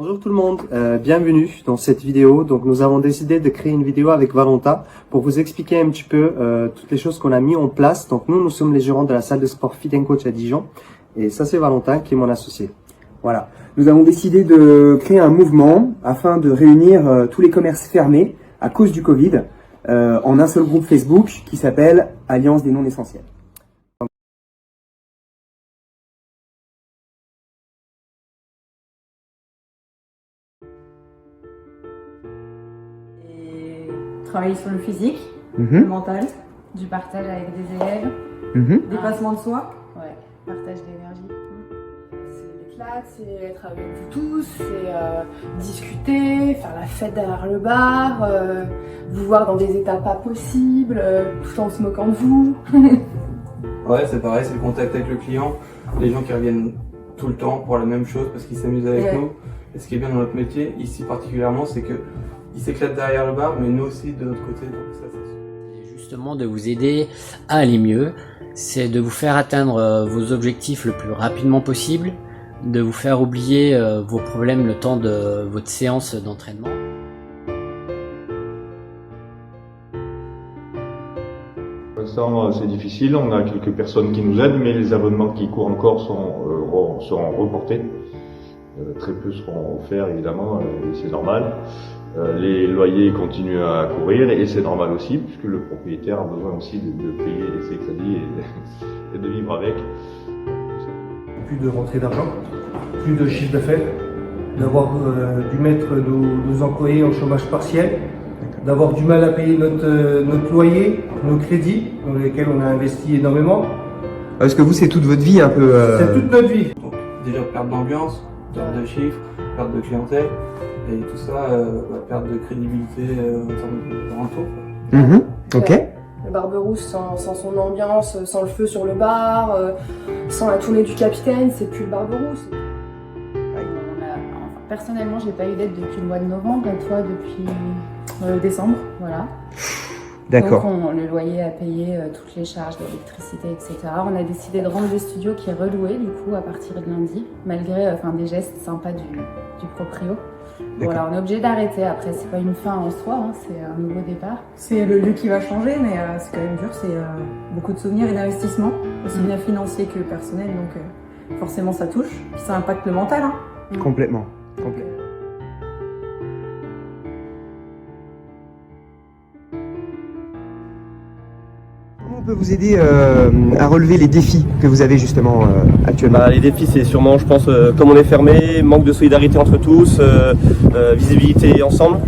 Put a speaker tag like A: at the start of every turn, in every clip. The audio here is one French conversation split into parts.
A: Bonjour tout le monde, bienvenue dans cette vidéo. Donc nous avons décidé de créer une vidéo avec Valentin pour vous expliquer un petit peu toutes les choses qu'on a mis en place. Donc nous sommes les gérants de la salle de sport Fit & Coach à Dijon et ça c'est Valentin qui est mon associé.
B: Voilà, nous avons décidé de créer un mouvement afin de réunir tous les commerces fermés à cause du Covid en un seul groupe Facebook qui s'appelle Alliance des non essentiels.
C: Et travailler sur le physique, le mental, du partage avec des élèves, dépassement de soi, partage d'énergie.
D: C'est l'éclat, c'est être avec vous tous, c'est discuter, faire la fête derrière le bar, vous voir dans des états pas possibles, tout en se moquant de vous.
E: Ouais, c'est pareil, c'est le contact avec le client, les gens qui reviennent tout le temps pour la même chose parce qu'ils s'amusent avec nous. Et ce qui est bien dans notre métier, ici particulièrement, c'est qu'ils s'éclatent derrière le bar, mais nous aussi de notre côté. Donc ça, c'est
F: justement de vous aider à aller mieux, c'est de vous faire atteindre vos objectifs le plus rapidement possible, de vous faire oublier vos problèmes le temps de votre séance d'entraînement.
G: Pour l'instant, c'est difficile, on a quelques personnes qui nous aident, mais les abonnements qui courent encore seront reportés. Très peu seront offerts évidemment, et c'est normal. Les loyers continuent à courir et c'est normal aussi, puisque le propriétaire a besoin aussi de payer ses crédits et de vivre avec.
H: Plus de rentrée d'argent, plus de chiffre d'affaires, d'avoir dû mettre nos employés en chômage partiel, d'avoir du mal à payer notre loyer, nos crédits, dans lesquels on a investi énormément.
B: Parce que vous, c'est toute votre vie un peu...
H: C'est toute notre vie.
E: donc, déjà perte d'ambiance, perte de chiffres, perte de clientèle, et tout ça, perte de crédibilité en termes de retour.
B: Ok.
D: Le Barberousse sans son ambiance, sans le feu sur le bar, sans la tournée du capitaine, c'est plus le Barberousse.
C: Personnellement, j'ai pas eu d'aide depuis le mois de novembre et toi depuis décembre, voilà.
B: D'accord.
C: Donc le loyer à payer, toutes les charges d'électricité, etc. On a décidé de rendre le studio qui est reloué du coup à partir de lundi, malgré des gestes sympas du proprio. Voilà, on est obligé d'arrêter. Après, c'est pas une fin en soi, hein, c'est un nouveau départ.
I: C'est le lieu qui va changer, mais c'est quand même dur. C'est beaucoup de souvenirs et d'investissements, aussi bien financiers que personnels. Donc forcément, ça touche. Puis ça impacte le mental. Hein.
B: Complètement. Comment on peut vous aider à relever les défis que vous avez justement actuellement?
J: Les défis, c'est sûrement, je pense, comme on est fermé, manque de solidarité entre tous, visibilité ensemble,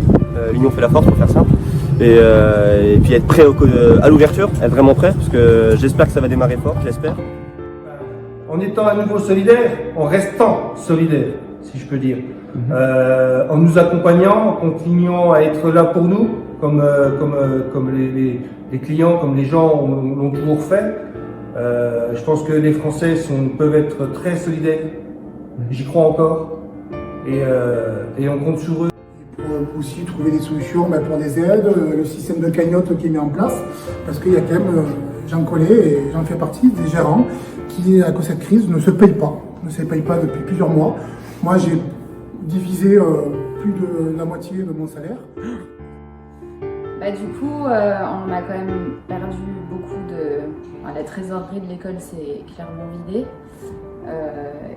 J: l'union fait la force pour faire simple, et puis être prêt à l'ouverture, être vraiment prêt, parce que j'espère que ça va démarrer fort, j'espère.
H: En étant à nouveau solidaire, en restant solidaire, si je peux dire, en nous accompagnant, en continuant à être là pour nous, comme les clients, comme les gens l'ont toujours fait. Je pense que les Français peuvent être très solidaires. J'y crois encore. Et on compte sur eux.
K: Pour aussi trouver des solutions pour des aides, le système de cagnotte qui est mis en place. Parce qu'il y a quand même, j'en connais et j'en fais partie, des gérants qui, à cause de cette crise, ne se payent pas. Ne se payent pas depuis plusieurs mois. Moi, j'ai divisé plus de la moitié de mon salaire.
C: Du coup, on a quand même perdu beaucoup de... la trésorerie de l'école s'est clairement vidée.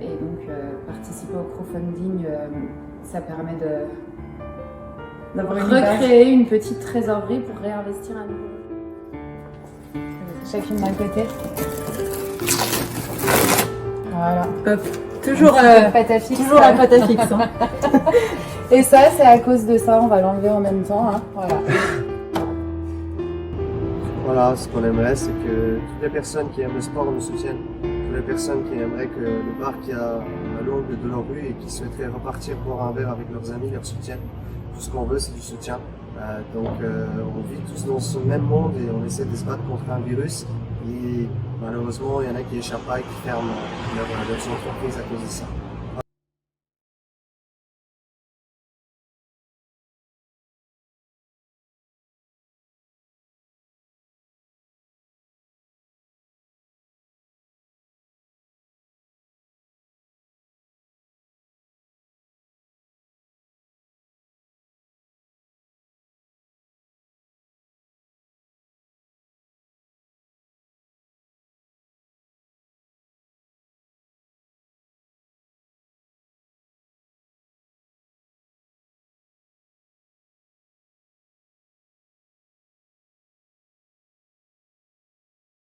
C: Et donc, participer au crowdfunding, ça permet de recréer une petite trésorerie pour réinvestir à nouveau. Chacune d'un côté. Voilà.
I: Hop. Toujours
C: pâte à fixe.
I: Toujours la pâte à fixe. Hein.
C: Et ça, c'est à cause de ça, on va l'enlever en même temps. Hein. Voilà.
A: Voilà, ce qu'on aimerait, c'est que toutes les personnes qui aiment le sport nous soutiennent. Toutes les personnes qui aimeraient que le bar qui est à l'angle de leur rue et qui souhaiteraient repartir boire un verre avec leurs amis leur soutiennent. Tout ce qu'on veut, c'est du soutien. On vit tous dans ce même monde et on essaie de se battre contre un virus. Et malheureusement, il y en a qui échappent pas et qui ferment leurs entreprises à cause de ça.